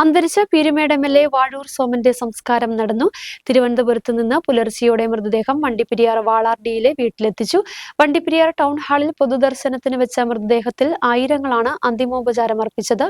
അന്തരിച്ച പീരുമേട് എം.എൽ.എ. വാഴൂർ സോമന്റെ സംസ്കാരം നടന്നു. തിരുവനന്തപുരത്ത് നിന്ന് പുലർച്ചെയോടെ മൃതദേഹം വണ്ടിപ്പെരിയാർ വാളാർഡിയിലെ വീട്ടിലെത്തിച്ചു. വണ്ടിപ്പെരിയാർ ടൗൺ ഹാളിൽ പൊതുദർശനത്തിന് വെച്ച മൃതദേഹത്തിൽ ആയിരങ്ങളാണ് അന്തിമോപചാരം അർപ്പിച്ചത്.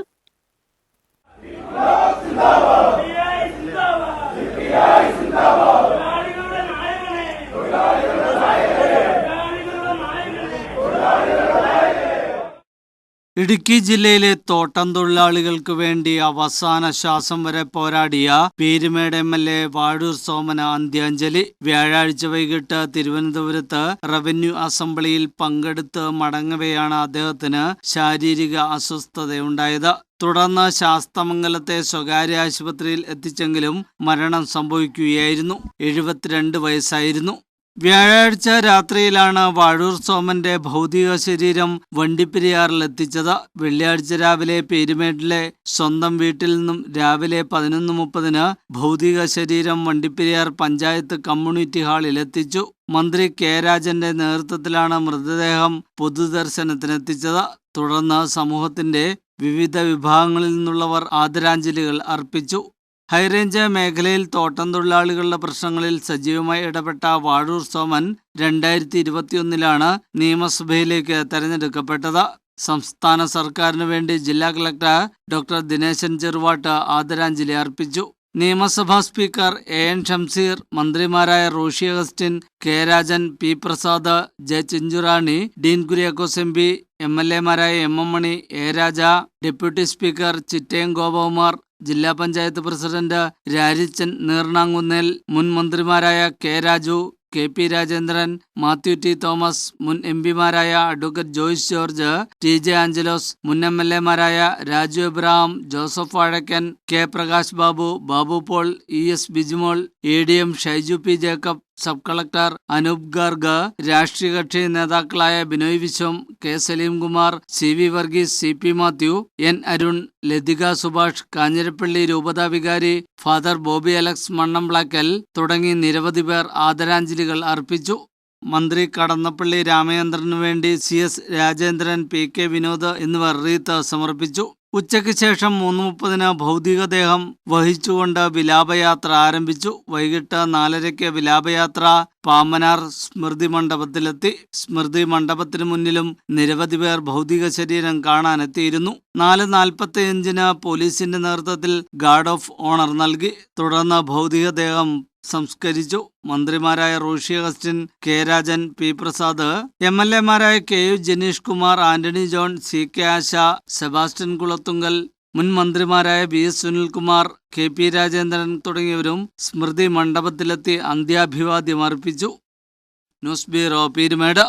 ഇടുക്കി ജില്ലയിലെ തോട്ടം തൊഴിലാളികൾക്ക് വേണ്ടി അവസാന ശ്വാസം വരെ പോരാടിയ പീരുമേട് എം.എൽ.എ. വാഴൂർ സോമന് അന്ത്യാഞ്ജലി. വ്യാഴാഴ്ച വൈകിട്ട് തിരുവനന്തപുരത്ത് റവന്യൂ അസംബ്ലിയിൽ പങ്കെടുത്ത് മടങ്ങവെയാണ് അദ്ദേഹത്തിന് ശാരീരിക അസ്വസ്ഥതയുണ്ടായത്. തുടർന്ന് ശാസ്തമംഗലത്തെ സ്വകാര്യ ആശുപത്രിയിൽ എത്തിച്ചെങ്കിലും മരണം സംഭവിക്കുകയായിരുന്നു. 72 വയസ്സായിരുന്നു. വ്യാഴാഴ്ച രാത്രിയിലാണ് വാഴൂർ സോമന്റെ ഭൗതിക ശരീരം വണ്ടിപ്പെരിയാറിൽ എത്തിച്ചത്. വെള്ളിയാഴ്ച രാവിലെ പീരുമേട്ടിലെ സ്വന്തം വീട്ടിൽ നിന്നും രാവിലെ 11:30 ഭൗതിക ശരീരം വണ്ടിപ്പെരിയാർ പഞ്ചായത്ത് കമ്മ്യൂണിറ്റി ഹാളിൽ എത്തിച്ചു. മന്ത്രി കെ രാജന്റെ നേതൃത്വത്തിലാണ് മൃതദേഹം പൊതുദർശനത്തിനെത്തിച്ചത്. തുടർന്ന് സമൂഹത്തിന്റെ വിവിധ വിഭാഗങ്ങളിൽ നിന്നുള്ളവർ ആദരാഞ്ജലികൾ അർപ്പിച്ചു. ഹൈറേഞ്ച് മേഖലയിൽ തോട്ടം തൊഴിലാളികളുടെ പ്രശ്നങ്ങളിൽ സജീവമായി ഇടപെട്ട വാഴൂർ സോമൻ 2021 നിയമസഭയിലേക്ക് തെരഞ്ഞെടുക്കപ്പെട്ടത്. സംസ്ഥാന സർക്കാരിനു വേണ്ടി ജില്ലാ കളക്ടർ ഡോക്ടർ ദിനേശൻ ചെറുവാട്ട് ആദരാഞ്ജലി അർപ്പിച്ചു. നിയമസഭാ സ്പീക്കർ എൻ ഷംസീർ, മന്ത്രിമാരായ Roshi Augustine, K Rajan, P Prasad, J Chinchurani, Dean Kuriakose M P, എം.എൽ.എമാരായ M M Mani, A Raja, deputy speaker Chittayam Gopakumar, ജില്ലാ പഞ്ചായത്ത് പ്രസിഡന്റ് രാജിച്ചൻ നീർണാങ്കുന്നേൽ, മുൻ മന്ത്രിമാരായ K Raju, K P Rajendran, Mathew T Thomas, മുൻ എം പിമാരായ advocate Joyce George, T J Angelos, മുൻ എം.എൽ.എമാരായ Raju Abraham, Joseph Vazhakkan, K Prakash Babu, Babu Paul, E S Bijumol, ADM Shaiju P Jacob, sub collector Anoop Garg, രാഷ്ട്രീയ കക്ഷി നേതാക്കളായ Binoy Viswam, K Salimkumar, C V Varghese, C P Mathew, N Arun, Lathika Subhash, Kanjirappally രൂപതാ വികാരി ഫാദർ ബോബി അലക്സ് മണ്ണംപ്ലാക്കൽ തുടങ്ങി നിരവധി പേർ ആദരാഞ്ജലികൾ അർപ്പിച്ചു. മന്ത്രി കടന്നപ്പള്ളി രാമചന്ദ്രനു വേണ്ടി C S Rajendran, P K Vinod എന്നിവർ റീത്ത് സമർപ്പിച്ചു. ഉച്ചയ്ക്ക് ശേഷം 3:30 ഭൗതികദേഹം വഹിച്ചുകൊണ്ട് വിലാപയാത്ര ആരംഭിച്ചു. വൈകിട്ട് 4:30 വിലാപയാത്ര പാമനാർ സ്മൃതി മണ്ഡപത്തിലെത്തി. സ്മൃതി മണ്ഡപത്തിനു മുന്നിലും നിരവധി പേർ ഭൗതിക ശരീരം കാണാനെത്തിയിരുന്നു. 4:45 പോലീസിന്റെ നേതൃത്വത്തിൽ ഗാർഡ് ഓഫ് ഓണർ നൽകി. തുടർന്ന് ഭൗതികദേഹം സംസ്കരിച്ചു. മന്ത്രിമാരായ റോഷി അഗസ്റ്റിൻ, കെ രാജൻ, പി പ്രസാദ്, എം.എൽ.എമാരായ K U Janeesh Kumar, Antony John, C K Asha, Sebastian Kulathunkal, മുൻ മന്ത്രിമാരായ B S Sunilkumar, K P Rajendran തുടങ്ങിയവരും സ്മൃതി മണ്ഡപത്തിലെത്തി അന്ത്യാഭിവാദ്യം അർപ്പിച്ചു. News bureau, Peermade.